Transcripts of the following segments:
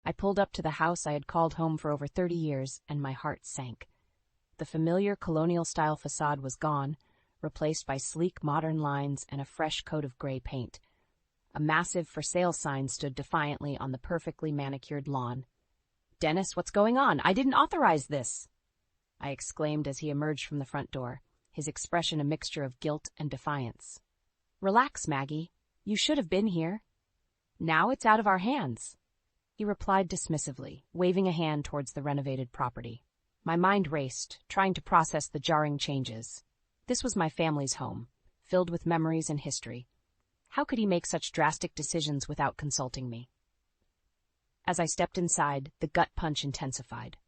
I pulled up to the house I had called home for over 30 years, and my heart sank. The familiar colonial-style facade was gone, replaced by sleek modern lines and a fresh coat of gray paint. A massive for sale sign stood defiantly on the perfectly manicured lawn. "Dennis, what's going on? I didn't authorize this!" I exclaimed as he emerged from the front door, his expression a mixture of guilt and defiance. "Relax, Maggie. You should have been here. Now it's out of our hands," he replied dismissively, waving a hand towards the renovated property. My mind raced, trying to process the jarring changes. This was my family's home, filled with memories and history. How could he make such drastic decisions without consulting me? As I stepped inside, the gut punch intensified.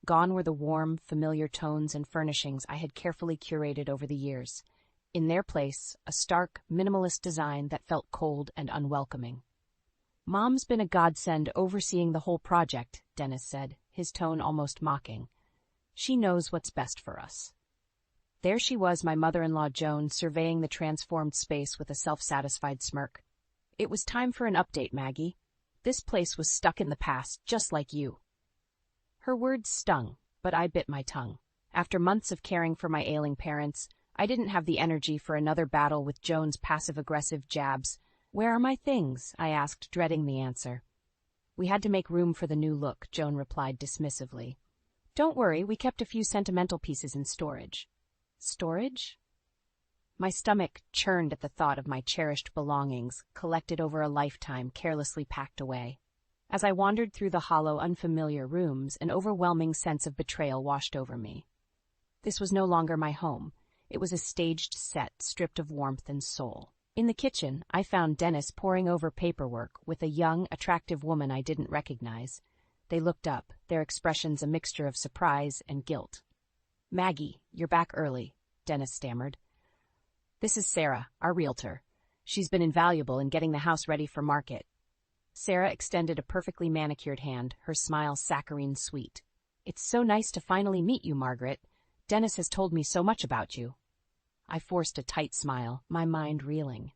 Gone were the warm, familiar tones and furnishings I had carefully curated over the years. In their place, a stark, minimalist design that felt cold and unwelcoming. "Mom's been a godsend overseeing the whole project," Dennis said, his tone almost mocking. "She knows what's best for us." There she was, my mother-in-law Joan, surveying the transformed space with a self-satisfied smirk. "It was time for an update, Maggie. This place was stuck in the past, just like you." Her words stung, but I bit my tongue. After months of caring for my ailing parents, I didn't have the energy for another battle with Joan's passive-aggressive jabs. "Where are my things?" I asked, dreading the answer. "We had to make room for the new look," Joan replied dismissively. "Don't worry, we kept a few sentimental pieces in storage." Storage? My stomach churned at the thought of my cherished belongings, collected over a lifetime, carelessly packed away. As I wandered through the hollow, unfamiliar rooms, an overwhelming sense of betrayal washed over me. This was no longer my home. It was a staged set, stripped of warmth and soul. In the kitchen, I found Dennis poring over paperwork with a young, attractive woman I didn't recognize. They looked up, their expressions a mixture of surprise and guilt. "Maggie, you're back early," Dennis stammered. "This is Sarah, our realtor. She's been invaluable in getting the house ready for market." Sarah extended a perfectly manicured hand, her smile saccharine sweet. "It's so nice to finally meet you, Margaret. Dennis has told me so much about you." I forced a tight smile, my mind reeling.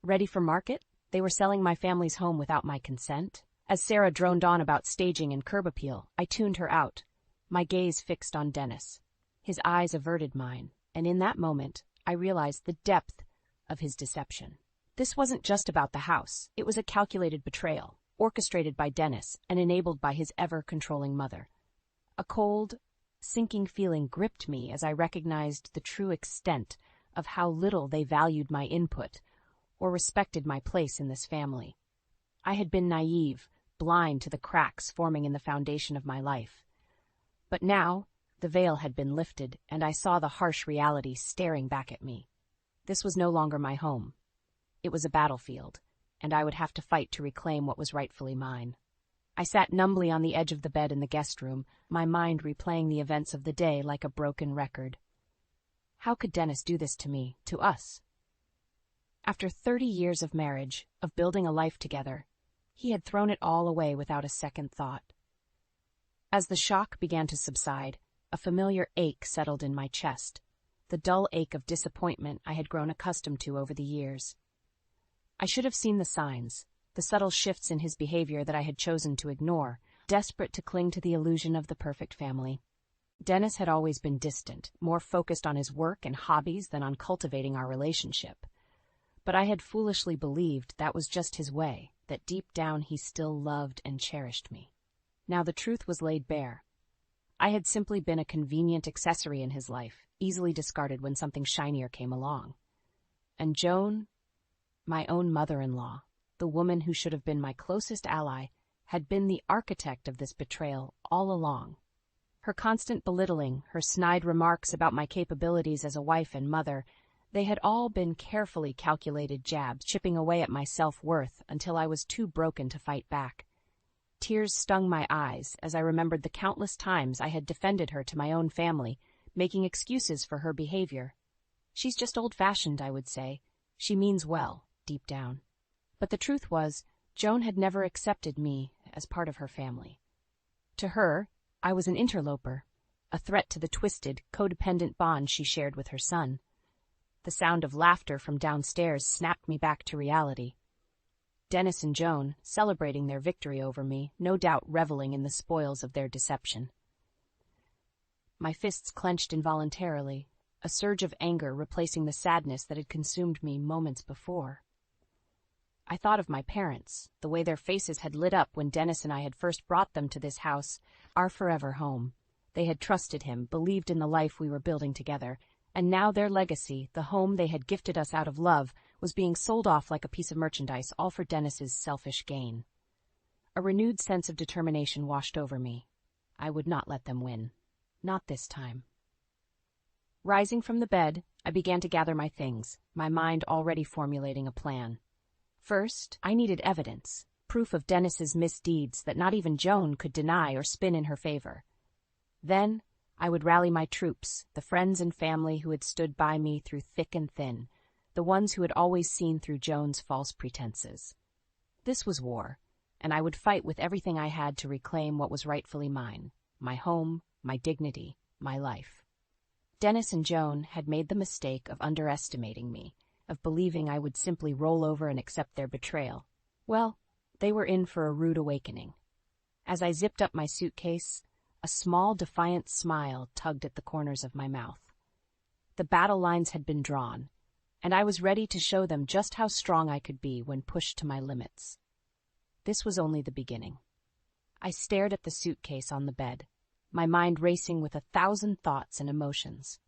Ready for market? They were selling my family's home without my consent? As Sarah droned on about staging and curb appeal, I tuned her out, my gaze fixed on Dennis. His eyes averted mine, and in that moment, I realized the depth of his deception. This wasn't just about the house. It was a calculated betrayal, orchestrated by Dennis and enabled by his ever-controlling mother. A cold, sinking feeling gripped me as I recognized the true extent of how little they valued my input or respected my place in this family. I had been naive, blind to the cracks forming in the foundation of my life. But now, the veil had been lifted, and I saw the harsh reality staring back at me. This was no longer my home. It was a battlefield, and I would have to fight to reclaim what was rightfully mine. I sat numbly on the edge of the bed in the guest room, my mind replaying the events of the day like a broken record. How could Dennis do this to me, to us? After 30 years of marriage, of building a life together, he had thrown it all away without a second thought. As the shock began to subside, a familiar ache settled in my chest, the dull ache of disappointment I had grown accustomed to over the years. I should have seen the signs, the subtle shifts in his behavior that I had chosen to ignore, desperate to cling to the illusion of the perfect family. Dennis had always been distant, more focused on his work and hobbies than on cultivating our relationship. But I had foolishly believed that was just his way, that deep down he still loved and cherished me. Now the truth was laid bare. I had simply been a convenient accessory in his life, easily discarded when something shinier came along. And Joan, my own mother-in-law, the woman who should have been my closest ally, had been the architect of this betrayal all along. Her constant belittling, her snide remarks about my capabilities as a wife and mother, they had all been carefully calculated jabs, chipping away at my self-worth until I was too broken to fight back. Tears stung my eyes as I remembered the countless times I had defended her to my own family, making excuses for her behavior. She's just old-fashioned, I would say. She means well, deep down. But the truth was, Joan had never accepted me as part of her family. To her, I was an interloper, a threat to the twisted, codependent bond she shared with her son. The sound of laughter from downstairs snapped me back to reality. Dennis and Joan, celebrating their victory over me, no doubt reveling in the spoils of their deception. My fists clenched involuntarily, a surge of anger replacing the sadness that had consumed me moments before. I thought of my parents, the way their faces had lit up when Dennis and I had first brought them to this house, our forever home. They had trusted him, believed in the life we were building together, and now their legacy, the home they had gifted us out of love, was being sold off like a piece of merchandise, all for Dennis's selfish gain. A renewed sense of determination washed over me. I would not let them win. Not this time. Rising from the bed, I began to gather my things, my mind already formulating a plan. First, I needed evidence, proof of Dennis's misdeeds that not even Joan could deny or spin in her favor. Then, I would rally my troops, the friends and family who had stood by me through thick and thin, the ones who had always seen through Joan's false pretenses. This was war, and I would fight with everything I had to reclaim what was rightfully mine, my home, my dignity, my life. Dennis and Joan had made the mistake of underestimating me, of believing I would simply roll over and accept their betrayal. Well, they were in for a rude awakening. As I zipped up my suitcase, a small, defiant smile tugged at the corners of my mouth. The battle lines had been drawn, and I was ready to show them just how strong I could be when pushed to my limits. This was only the beginning. I stared at the suitcase on the bed, my mind racing with 1,000 thoughts and emotions.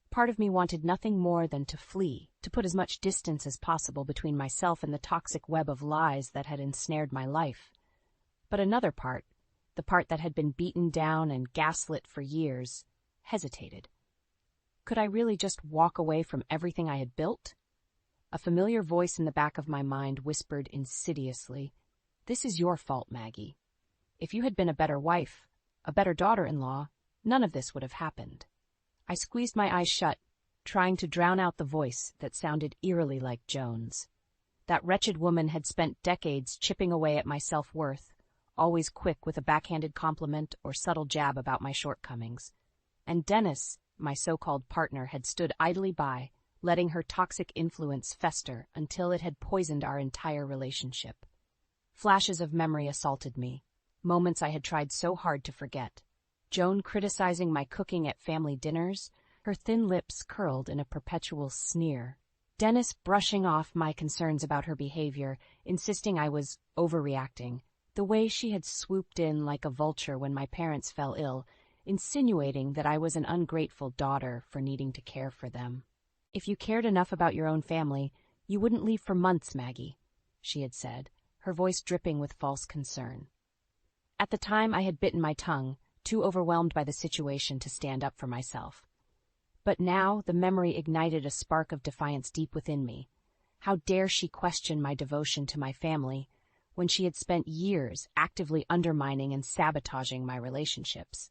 Part of me wanted nothing more than to flee, to put as much distance as possible between myself and the toxic web of lies that had ensnared my life. But another part, the part that had been beaten down and gaslit for years, hesitated. Could I really just walk away from everything I had built? A familiar voice in the back of my mind whispered insidiously, "This is your fault, Maggie. If you had been a better wife, a better daughter-in-law, none of this would have happened." I squeezed my eyes shut, trying to drown out the voice that sounded eerily like Joan's. That wretched woman had spent decades chipping away at my self-worth, always quick with a backhanded compliment or subtle jab about my shortcomings. And Dennis, my so-called partner, had stood idly by, letting her toxic influence fester until it had poisoned our entire relationship. Flashes of memory assaulted me, moments I had tried so hard to forget. Joan criticizing my cooking at family dinners, her thin lips curled in a perpetual sneer. Dennis brushing off my concerns about her behavior, insisting I was overreacting, the way she had swooped in like a vulture when my parents fell ill, insinuating that I was an ungrateful daughter for needing to care for them. "If you cared enough about your own family, you wouldn't leave for months, Maggie," she had said, her voice dripping with false concern. At the time, I had bitten my tongue, too overwhelmed by the situation to stand up for myself. But now the memory ignited a spark of defiance deep within me. How dare she question my devotion to my family when she had spent years actively undermining and sabotaging my relationships?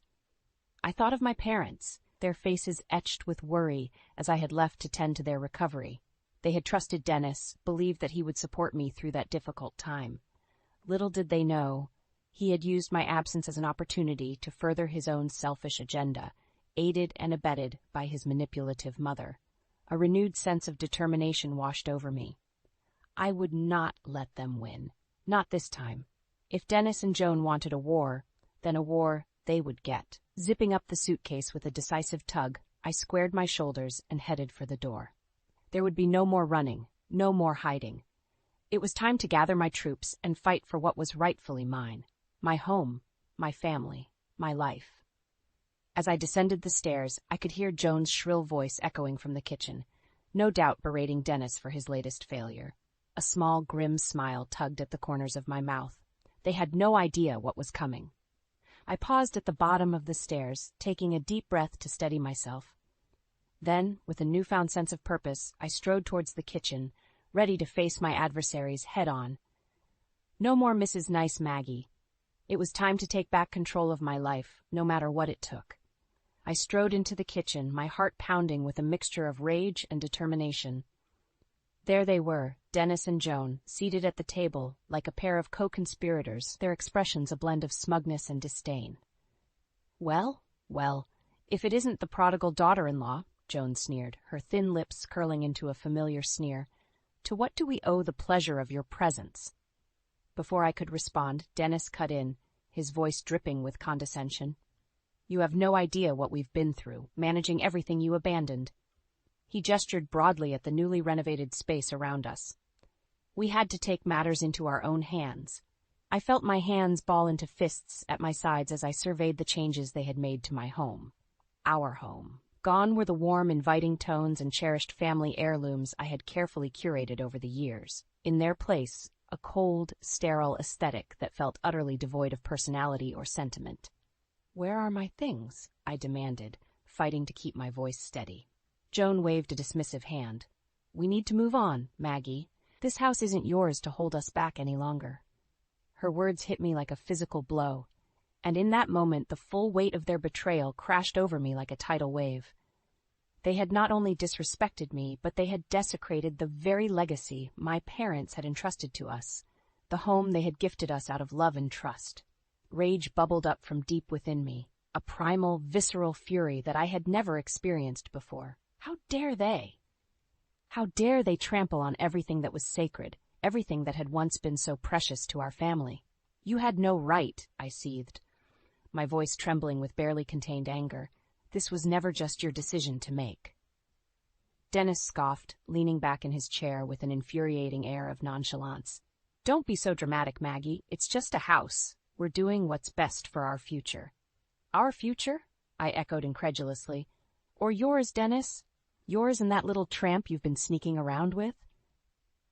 I thought of my parents, their faces etched with worry as I had left to tend to their recovery. They had trusted Dennis, believed that he would support me through that difficult time. Little did they know, he had used my absence as an opportunity to further his own selfish agenda, aided and abetted by his manipulative mother. A renewed sense of determination washed over me. I would not let them win. Not this time. If Dennis and Joan wanted a war, then a war they would get. Zipping up the suitcase with a decisive tug, I squared my shoulders and headed for the door. There would be no more running, no more hiding. It was time to gather my troops and fight for what was rightfully mine. My home, my family, my life. As I descended the stairs, I could hear Joan's shrill voice echoing from the kitchen, no doubt berating Dennis for his latest failure. A small, grim smile tugged at the corners of my mouth. They had no idea what was coming. I paused at the bottom of the stairs, taking a deep breath to steady myself. Then, with a newfound sense of purpose, I strode towards the kitchen, ready to face my adversaries head-on. No more Mrs. Nice Maggie. It was time to take back control of my life, no matter what it took. I strode into the kitchen, my heart pounding with a mixture of rage and determination. There they were, Dennis and Joan, seated at the table like a pair of co-conspirators, their expressions a blend of smugness and disdain. "Well, well, if it isn't the prodigal daughter-in-law," Joan sneered, her thin lips curling into a familiar sneer, "to what do we owe the pleasure of your presence?" Before I could respond, Dennis cut in, his voice dripping with condescension. "You have no idea what we've been through, managing everything you abandoned." He gestured broadly at the newly renovated space around us. "We had to take matters into our own hands." I felt my hands ball into fists at my sides as I surveyed the changes they had made to my home. Our home. Gone were the warm, inviting tones and cherished family heirlooms I had carefully curated over the years. In their place, a cold, sterile aesthetic that felt utterly devoid of personality or sentiment. "Where are my things?" I demanded, fighting to keep my voice steady. Joan waved a dismissive hand. "We need to move on, Maggie. This house isn't yours to hold us back any longer." Her words hit me like a physical blow, and in that moment the full weight of their betrayal crashed over me like a tidal wave. They had not only disrespected me, but they had desecrated the very legacy my parents had entrusted to us, the home they had gifted us out of love and trust. Rage bubbled up from deep within me, a primal, visceral fury that I had never experienced before. How dare they? How dare they trample on everything that was sacred, everything that had once been so precious to our family? "You had no right," I seethed, my voice trembling with barely contained anger. "This was never just your decision to make." Dennis scoffed, leaning back in his chair with an infuriating air of nonchalance. "Don't be so dramatic, Maggie. It's just a house. We're doing what's best for our future." "Our future?" I echoed incredulously. "Or yours, Dennis? Yours and that little tramp you've been sneaking around with?"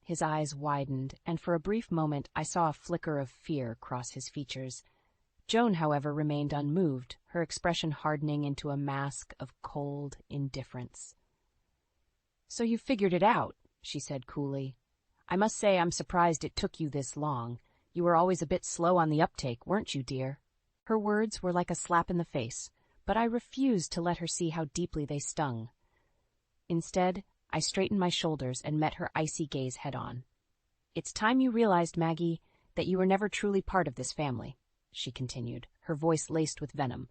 His eyes widened, and for a brief moment I saw a flicker of fear cross his features. Joan, however, remained unmoved, her expression hardening into a mask of cold indifference. "So you figured it out," she said coolly. "I must say I'm surprised it took you this long. You were always a bit slow on the uptake, weren't you, dear?" Her words were like a slap in the face, but I refused to let her see how deeply they stung. Instead, I straightened my shoulders and met her icy gaze head-on. "It's time you realized, Maggie, that you were never truly part of this family," she continued, her voice laced with venom.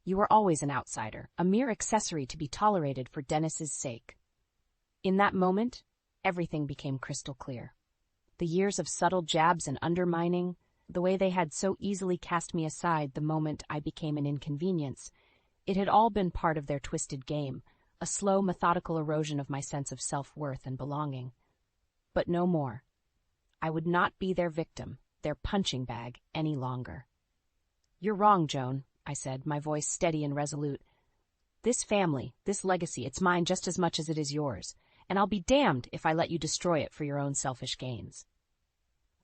"You were always an outsider, a mere accessory to be tolerated for Dennis's sake." In that moment, everything became crystal clear. The years of subtle jabs and undermining, the way they had so easily cast me aside the moment I became an inconvenience, it had all been part of their twisted game, a slow, methodical erosion of my sense of self-worth and belonging. But no more. I would not be their victim, their punching bag, any longer. "You're wrong, Joan," I said, my voice steady and resolute. "This family, this legacy, it's mine just as much as it is yours, and I'll be damned if I let you destroy it for your own selfish gains."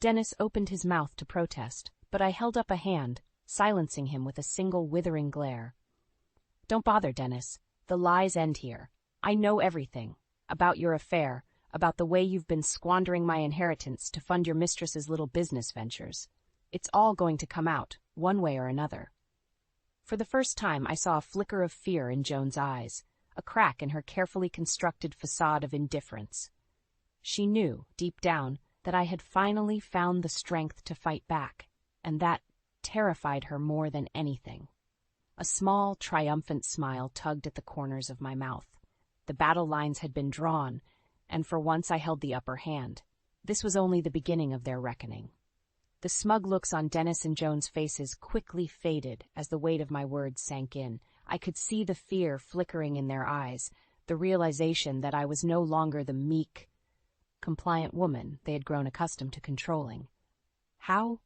Dennis opened his mouth to protest, but I held up a hand, silencing him with a single withering glare. "Don't bother, Dennis. The lies end here. I know everything. About your affair, about the way you've been squandering my inheritance to fund your mistress's little business ventures. It's all going to come out, one way or another." For the first time, I saw a flicker of fear in Joan's eyes, a crack in her carefully constructed facade of indifference. She knew, deep down, that I had finally found the strength to fight back, and that terrified her more than anything. A small, triumphant smile tugged at the corners of my mouth. The battle lines had been drawn, and for once I held the upper hand. This was only the beginning of their reckoning. The smug looks on Dennis and Joan's faces quickly faded as the weight of my words sank in. I could see the fear flickering in their eyes, the realization that I was no longer the meek, compliant woman they had grown accustomed to controlling. How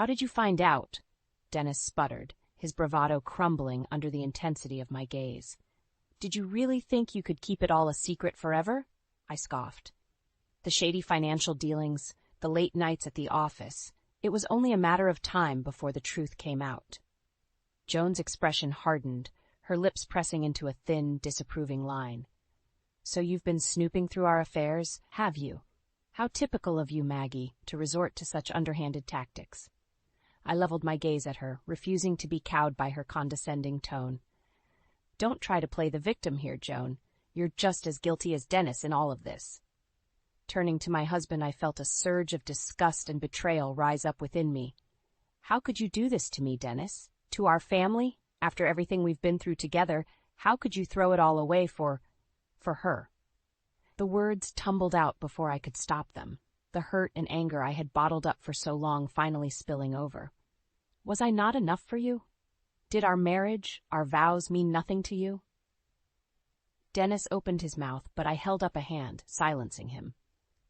did you find out?" Dennis sputtered, his bravado crumbling under the intensity of my gaze. "Did you really think you could keep it all a secret forever?" I scoffed. The shady financial dealings, the late nights at the office, it was only a matter of time before the truth came out. Joan's expression hardened, her lips pressing into a thin, disapproving line. "So you've been snooping through our affairs, have you? How typical of you, Maggie, to resort to such underhanded tactics." I leveled my gaze at her, refusing to be cowed by her condescending tone. "Don't try to play the victim here, Joan. You're just as guilty as Dennis in all of this." Turning to my husband, I felt a surge of disgust and betrayal rise up within me. "How could you do this to me, Dennis? To our family? After everything we've been through together, how could you throw it all away for her?" The words tumbled out before I could stop them. the hurt and anger I had bottled up for so long finally spilling over. Was I not enough for you? Did our marriage, our vows mean nothing to you? Dennis opened his mouth, but I held up a hand, silencing him.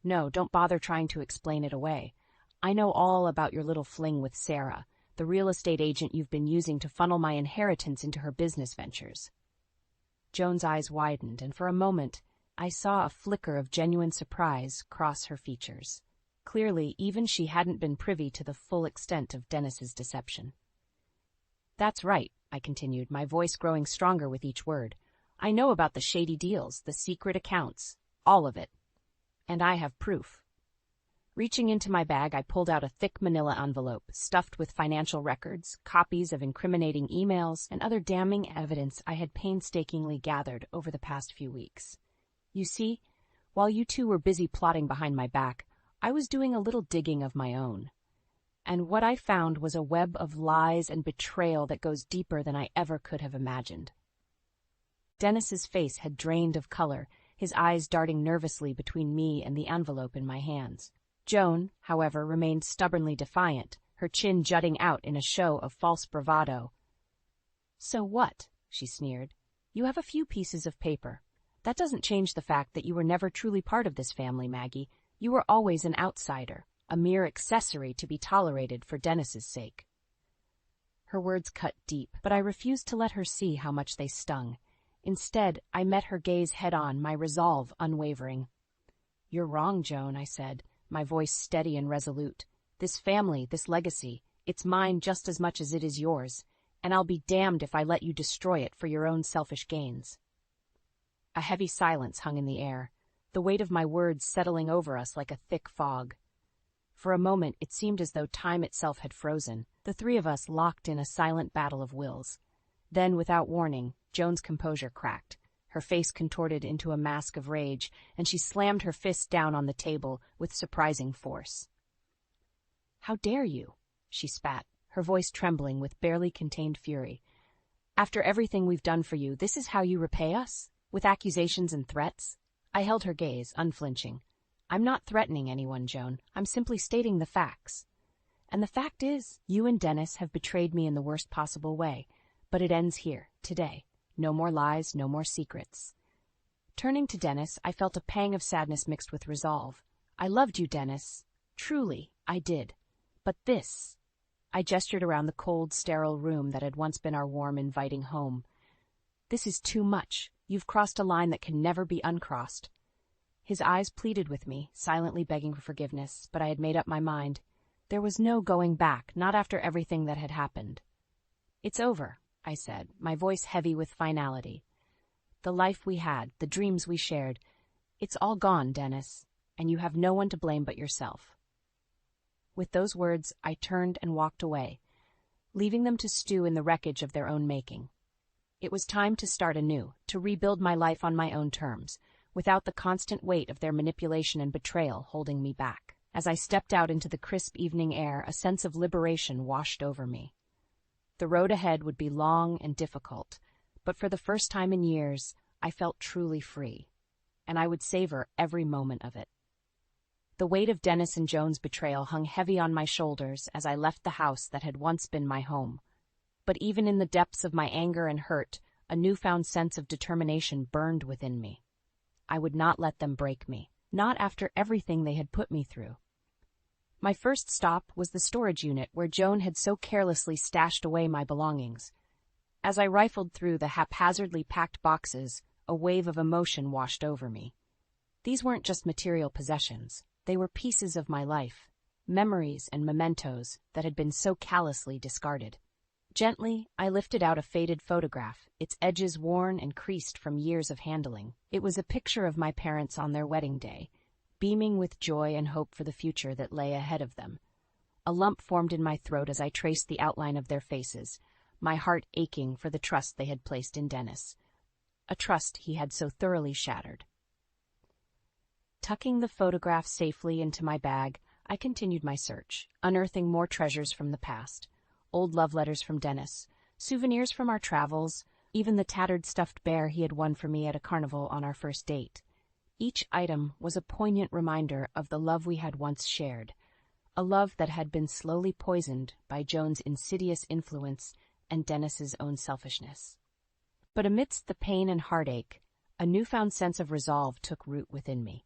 No, don't bother trying to explain it away. I know all about your little fling with Sarah, the real estate agent you've been using to funnel my inheritance into her business ventures. Joan's eyes widened, and for a moment, I saw a flicker of genuine surprise cross her features. Clearly, even she hadn't been privy to the full extent of Dennis's deception. That's right, I continued, my voice growing stronger with each word. I know about the shady deals, the secret accounts, all of it. And I have proof. Reaching into my bag, I pulled out a thick manila envelope stuffed with financial records, copies of incriminating emails, and other damning evidence I had painstakingly gathered over the past few weeks. You see, while you two were busy plotting behind my back, I was doing a little digging of my own. And what I found was a web of lies and betrayal that goes deeper than I ever could have imagined. Dennis's face had drained of color, his eyes darting nervously between me and the envelope in my hands. Joan, however, remained stubbornly defiant, her chin jutting out in a show of false bravado. So what? She sneered. You have a few pieces of paper. That doesn't change the fact that you were never truly part of this family, Maggie. You were always an outsider, a mere accessory to be tolerated for Dennis's sake. Her words cut deep, but I refused to let her see how much they stung. Instead, I met her gaze head-on, my resolve unwavering. You're wrong, Joan, I said, my voice steady and resolute. This family, this legacy, it's mine just as much as it is yours, and I'll be damned if I let you destroy it for your own selfish gains. A heavy silence hung in the air, the weight of my words settling over us like a thick fog. For a moment, it seemed as though time itself had frozen, the three of us locked in a silent battle of wills. Then, without warning, Joan's composure cracked. Her face contorted into a mask of rage, and she slammed her fist down on the table with surprising force. How dare you? She spat, her voice trembling with barely contained fury. After everything we've done for you, this is how you repay us? With accusations and threats? I held her gaze, unflinching. I'm not threatening anyone, Joan. I'm simply stating the facts. And the fact is, you and Dennis have betrayed me in the worst possible way. But it ends here, today. No more lies, no more secrets. Turning to Dennis, I felt a pang of sadness mixed with resolve. I loved you, Dennis. Truly, I did. But this... I gestured around the cold, sterile room that had once been our warm, inviting home. This is too much. You've crossed a line that can never be uncrossed. His eyes pleaded with me, silently begging for forgiveness, but I had made up my mind. There was no going back, not after everything that had happened. It's over, I said, my voice heavy with finality. The life we had, the dreams we shared, it's all gone, Dennis, and you have no one to blame but yourself. With those words, I turned and walked away, leaving them to stew in the wreckage of their own making. It was time to start anew, to rebuild my life on my own terms, without the constant weight of their manipulation and betrayal holding me back. As I stepped out into the crisp evening air, a sense of liberation washed over me. The road ahead would be long and difficult, but for the first time in years, I felt truly free, and I would savor every moment of it. The weight of Dennis and Joan's betrayal hung heavy on my shoulders as I left the house that had once been my home. But even in the depths of my anger and hurt, a newfound sense of determination burned within me. I would not let them break me, not after everything they had put me through. My first stop was the storage unit where Joan had so carelessly stashed away my belongings. As I rifled through the haphazardly packed boxes, a wave of emotion washed over me. These weren't just material possessions. They were pieces of my life, memories and mementos that had been so callously discarded. Gently, I lifted out a faded photograph, its edges worn and creased from years of handling. It was a picture of my parents on their wedding day, beaming with joy and hope for the future that lay ahead of them. A lump formed in my throat as I traced the outline of their faces, my heart aching for the trust they had placed in Dennis, a trust he had so thoroughly shattered. Tucking the photograph safely into my bag, I continued my search, unearthing more treasures from the past. Old love letters from Dennis, souvenirs from our travels, even the tattered stuffed bear he had won for me at a carnival on our first date. Each item was a poignant reminder of the love we had once shared, a love that had been slowly poisoned by Joan's insidious influence and Dennis's own selfishness. But amidst the pain and heartache, a newfound sense of resolve took root within me.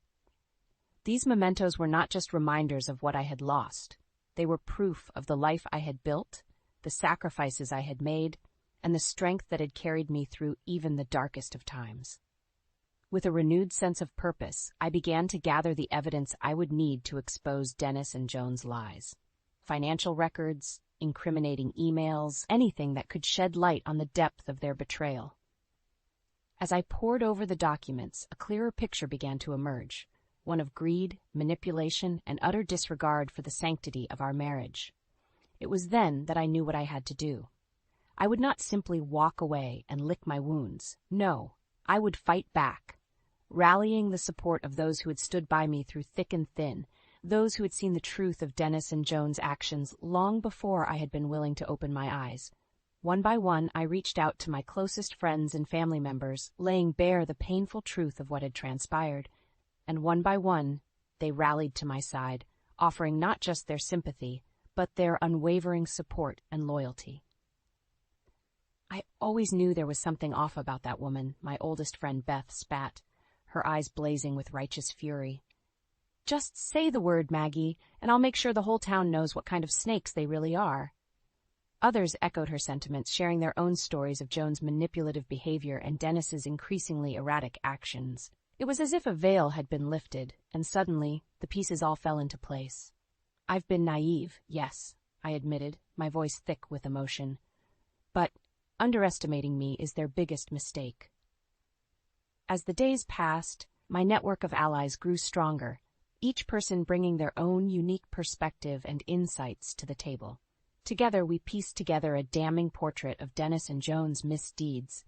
These mementos were not just reminders of what I had lost. They were proof of the life I had built, the sacrifices I had made, and the strength that had carried me through even the darkest of times. With a renewed sense of purpose, I began to gather the evidence I would need to expose Dennis and Joan's lies. Financial records, incriminating emails, anything that could shed light on the depth of their betrayal. As I pored over the documents, a clearer picture began to emerge, one of greed, manipulation, and utter disregard for the sanctity of our marriage. It was then that I knew what I had to do. I would not simply walk away and lick my wounds. No, I would fight back, rallying the support of those who had stood by me through thick and thin, those who had seen the truth of Dennis and Joan's actions long before I had been willing to open my eyes. One by one, I reached out to my closest friends and family members, laying bare the painful truth of what had transpired. And one by one, they rallied to my side, offering not just their sympathy, but their unwavering support and loyalty. I always knew there was something off about that woman, my oldest friend Beth spat, her eyes blazing with righteous fury. Just say the word, Maggie, and I'll make sure the whole town knows what kind of snakes they really are. Others echoed her sentiments, sharing their own stories of Joan's manipulative behavior and Dennis's increasingly erratic actions. It was as if a veil had been lifted, and suddenly the pieces all fell into place. I've been naive, yes, I admitted, my voice thick with emotion. But underestimating me is their biggest mistake. As the days passed, my network of allies grew stronger, each person bringing their own unique perspective and insights to the table. Together we pieced together a damning portrait of Dennis and Joan's misdeeds,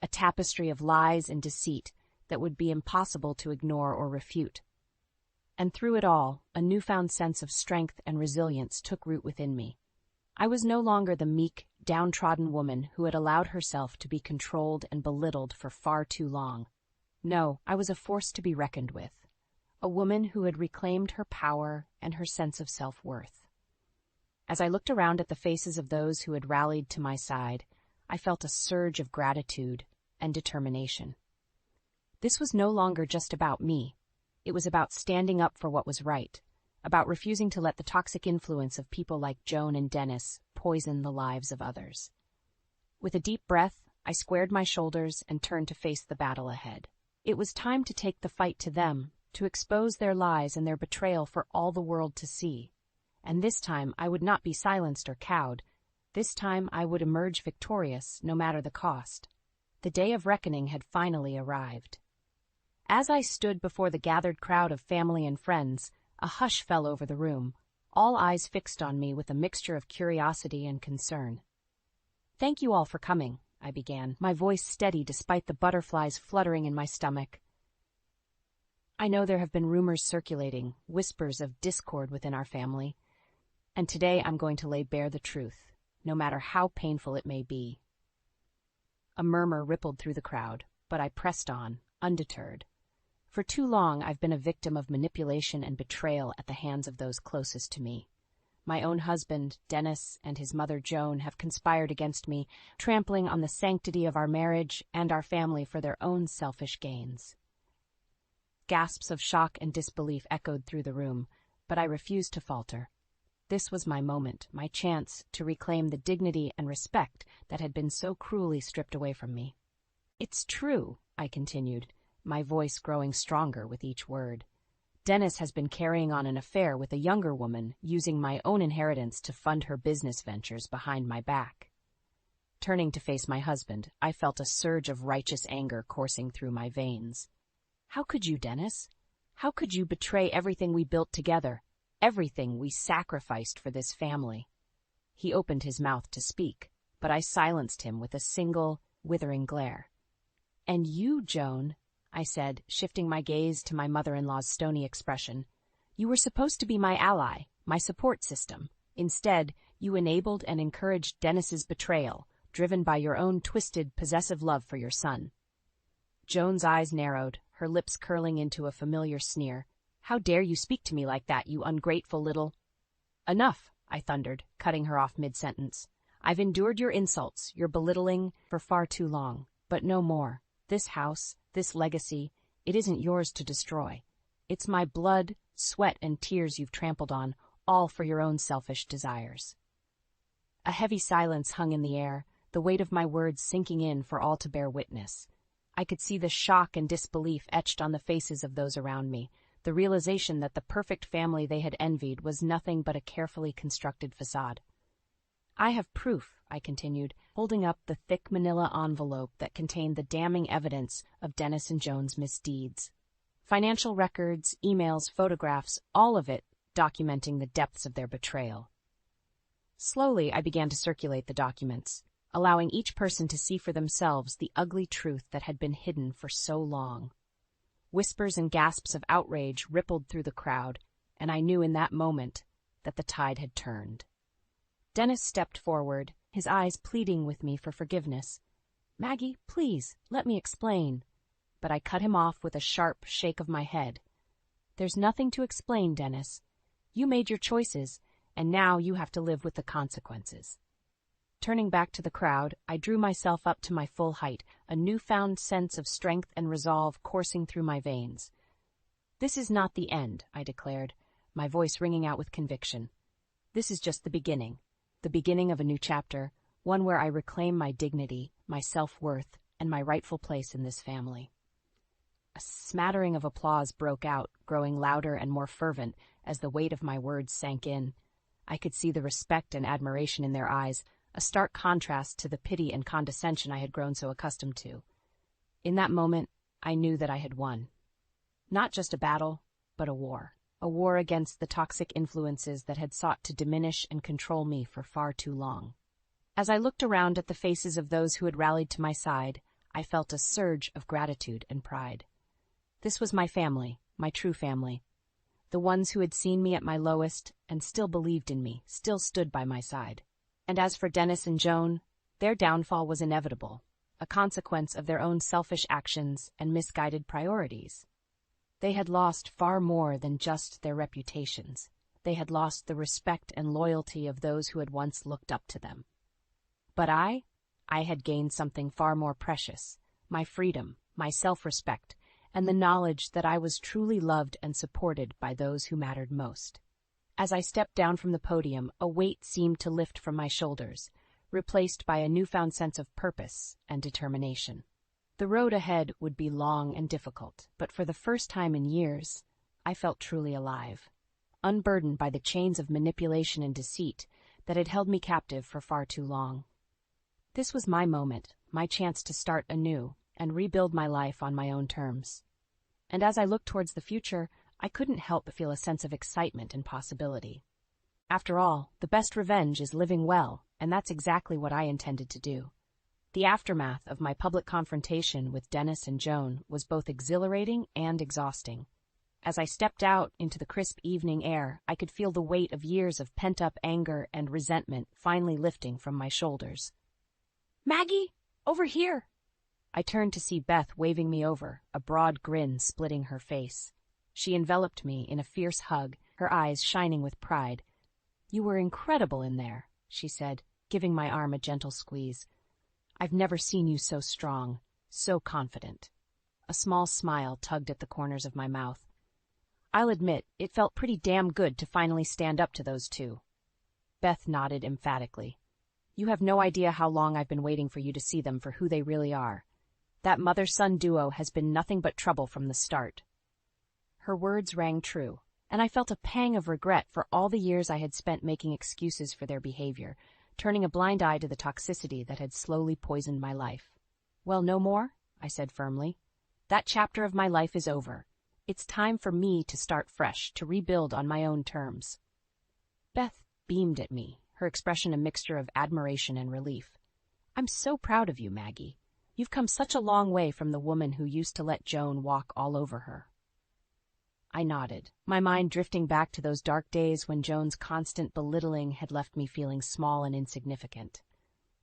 a tapestry of lies and deceit that would be impossible to ignore or refute. And through it all, a newfound sense of strength and resilience took root within me. I was no longer the meek, downtrodden woman who had allowed herself to be controlled and belittled for far too long. No, I was a force to be reckoned with, a woman who had reclaimed her power and her sense of self-worth. As I looked around at the faces of those who had rallied to my side, I felt a surge of gratitude and determination. This was no longer just about me. It was about standing up for what was right, about refusing to let the toxic influence of people like Joan and Dennis poison the lives of others. With a deep breath, I squared my shoulders and turned to face the battle ahead. It was time to take the fight to them, to expose their lies and their betrayal for all the world to see. And this time I would not be silenced or cowed. This time I would emerge victorious, no matter the cost. The day of reckoning had finally arrived. As I stood before the gathered crowd of family and friends, a hush fell over the room, all eyes fixed on me with a mixture of curiosity and concern. "Thank you all for coming," I began, my voice steady despite the butterflies fluttering in my stomach. "I know there have been rumors circulating, whispers of discord within our family, and today I'm going to lay bare the truth, no matter how painful it may be." A murmur rippled through the crowd, but I pressed on, undeterred. For too long I've been a victim of manipulation and betrayal at the hands of those closest to me. My own husband, Dennis, and his mother, Joan, have conspired against me, trampling on the sanctity of our marriage and our family for their own selfish gains. Gasps of shock and disbelief echoed through the room, but I refused to falter. This was my moment, my chance to reclaim the dignity and respect that had been so cruelly stripped away from me. "It's true," I continued, my voice growing stronger with each word. "Dennis has been carrying on an affair with a younger woman, using my own inheritance to fund her business ventures behind my back." Turning to face my husband, I felt a surge of righteous anger coursing through my veins. "How could you, Dennis? How could you betray everything we built together, everything we sacrificed for this family?" He opened his mouth to speak, but I silenced him with a single, withering glare. "And you, Joan," I said, shifting my gaze to my mother-in-law's stony expression. "You were supposed to be my ally, my support system. Instead, you enabled and encouraged Dennis's betrayal, driven by your own twisted, possessive love for your son." Joan's eyes narrowed, her lips curling into a familiar sneer. "How dare you speak to me like that, you ungrateful little—" "Enough," I thundered, cutting her off mid-sentence. "I've endured your insults, your belittling, for far too long, but no more. This house, this legacy, it isn't yours to destroy. It's my blood, sweat, and tears you've trampled on, all for your own selfish desires." A heavy silence hung in the air, the weight of my words sinking in for all to bear witness. I could see the shock and disbelief etched on the faces of those around me, the realization that the perfect family they had envied was nothing but a carefully constructed facade. "I have proof," I continued, holding up the thick manila envelope that contained the damning evidence of Dennis and Joan's misdeeds. Financial records, emails, photographs, all of it documenting the depths of their betrayal. Slowly, I began to circulate the documents, allowing each person to see for themselves the ugly truth that had been hidden for so long. Whispers and gasps of outrage rippled through the crowd, and I knew in that moment that the tide had turned. Dennis stepped forward, his eyes pleading with me for forgiveness. "Maggie, please, let me explain." But I cut him off with a sharp shake of my head. "There's nothing to explain, Dennis. You made your choices, and now you have to live with the consequences." Turning back to the crowd, I drew myself up to my full height, a newfound sense of strength and resolve coursing through my veins. "This is not the end," I declared, my voice ringing out with conviction. "This is just the beginning of a new chapter, one where I reclaim my dignity, my self-worth, and my rightful place in this family." A smattering of applause broke out, growing louder and more fervent as the weight of my words sank in. I could see the respect and admiration in their eyes, a stark contrast to the pity and condescension I had grown so accustomed to. In that moment, I knew that I had won. Not just a battle, but a war against the toxic influences that had sought to diminish and control me for far too long. As I looked around at the faces of those who had rallied to my side, I felt a surge of gratitude and pride. This was my family, my true family. The ones who had seen me at my lowest and still believed in me, still stood by my side. And as for Dennis and Joan, their downfall was inevitable, a consequence of their own selfish actions and misguided priorities. They had lost far more than just their reputations. They had lost the respect and loyalty of those who had once looked up to them. But I had gained something far more precious, my freedom, my self-respect, and the knowledge that I was truly loved and supported by those who mattered most. As I stepped down from the podium, a weight seemed to lift from my shoulders, replaced by a newfound sense of purpose and determination. The road ahead would be long and difficult, but for the first time in years, I felt truly alive, unburdened by the chains of manipulation and deceit that had held me captive for far too long. This was my moment, my chance to start anew and rebuild my life on my own terms. And as I looked towards the future, I couldn't help but feel a sense of excitement and possibility. After all, the best revenge is living well, and that's exactly what I intended to do. The aftermath of my public confrontation with Dennis and Joan was both exhilarating and exhausting. As I stepped out into the crisp evening air, I could feel the weight of years of pent-up anger and resentment finally lifting from my shoulders. "Maggie, over here!" I turned to see Beth waving me over, a broad grin splitting her face. She enveloped me in a fierce hug, her eyes shining with pride. "You were incredible in there," she said, giving my arm a gentle squeeze. "I've never seen you so strong, so confident." A small smile tugged at the corners of my mouth. "I'll admit, it felt pretty damn good to finally stand up to those two." Beth nodded emphatically. "You have no idea how long I've been waiting for you to see them for who they really are. That mother-son duo has been nothing but trouble from the start." Her words rang true, and I felt a pang of regret for all the years I had spent making excuses for their behavior, turning a blind eye to the toxicity that had slowly poisoned my life. "Well, no more?" I said firmly. "That chapter of my life is over. It's time for me to start fresh, to rebuild on my own terms." Beth beamed at me, her expression a mixture of admiration and relief. "I'm so proud of you, Maggie. You've come such a long way from the woman who used to let Joan walk all over her." I nodded, my mind drifting back to those dark days when Joan's constant belittling had left me feeling small and insignificant.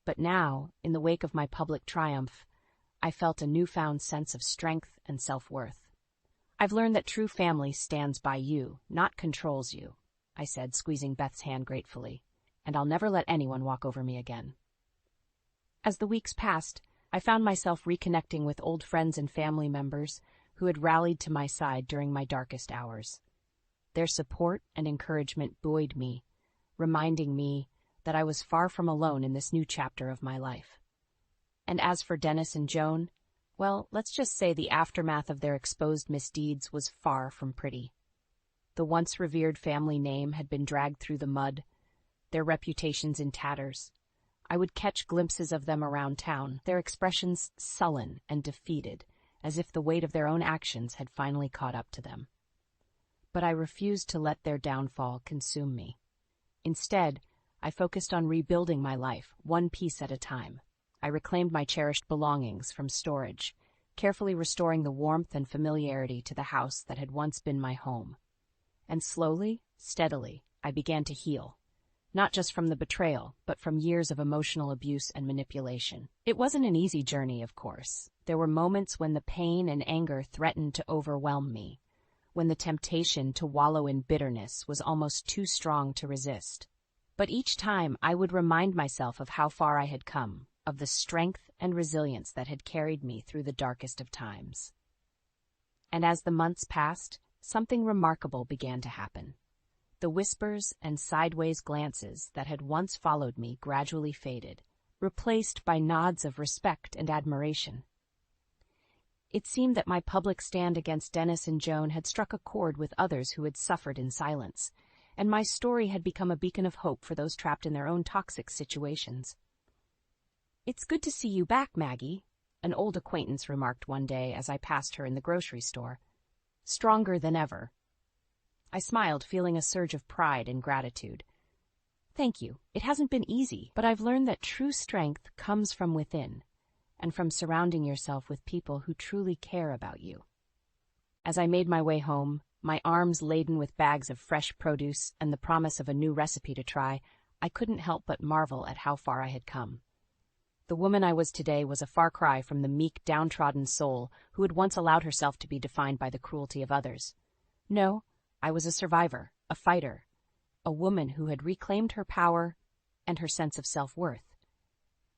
But now, in the wake of my public triumph, I felt a newfound sense of strength and self-worth. "I've learned that true family stands by you, not controls you," I said, squeezing Beth's hand gratefully, "and I'll never let anyone walk over me again." As the weeks passed, I found myself reconnecting with old friends and family members who had rallied to my side during my darkest hours. Their support and encouragement buoyed me, reminding me that I was far from alone in this new chapter of my life. And as for Dennis and Joan, well, let's just say the aftermath of their exposed misdeeds was far from pretty. The once revered family name had been dragged through the mud, their reputations in tatters. I would catch glimpses of them around town, their expressions sullen and defeated, as if the weight of their own actions had finally caught up to them. But I refused to let their downfall consume me. Instead, I focused on rebuilding my life, one piece at a time. I reclaimed my cherished belongings from storage, carefully restoring the warmth and familiarity to the house that had once been my home. And slowly, steadily, I began to heal. Not just from the betrayal, but from years of emotional abuse and manipulation. It wasn't an easy journey, of course. There were moments when the pain and anger threatened to overwhelm me, when the temptation to wallow in bitterness was almost too strong to resist. But each time I would remind myself of how far I had come, of the strength and resilience that had carried me through the darkest of times. And as the months passed, something remarkable began to happen. The whispers and sideways glances that had once followed me gradually faded, replaced by nods of respect and admiration. It seemed that my public stand against Dennis and Joan had struck a chord with others who had suffered in silence, and my story had become a beacon of hope for those trapped in their own toxic situations. "It's good to see you back, Maggie," an old acquaintance remarked one day as I passed her in the grocery store. "Stronger than ever." I smiled, feeling a surge of pride and gratitude. "Thank you. It hasn't been easy, but I've learned that true strength comes from within, and from surrounding yourself with people who truly care about you." As I made my way home, my arms laden with bags of fresh produce and the promise of a new recipe to try, I couldn't help but marvel at how far I had come. The woman I was today was a far cry from the meek, downtrodden soul who had once allowed herself to be defined by the cruelty of others. No, I was a survivor, a fighter, a woman who had reclaimed her power and her sense of self-worth.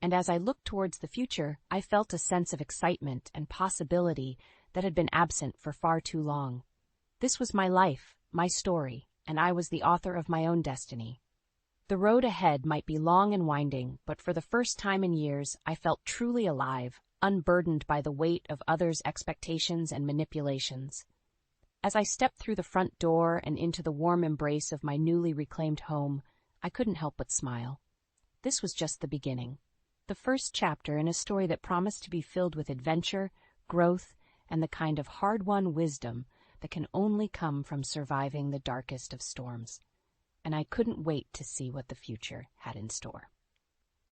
And as I looked towards the future, I felt a sense of excitement and possibility that had been absent for far too long. This was my life, my story, and I was the author of my own destiny. The road ahead might be long and winding, but for the first time in years, I felt truly alive, unburdened by the weight of others' expectations and manipulations. As I stepped through the front door and into the warm embrace of my newly reclaimed home, I couldn't help but smile. This was just the beginning, the first chapter in a story that promised to be filled with adventure, growth, and the kind of hard-won wisdom that can only come from surviving the darkest of storms. And I couldn't wait to see what the future had in store.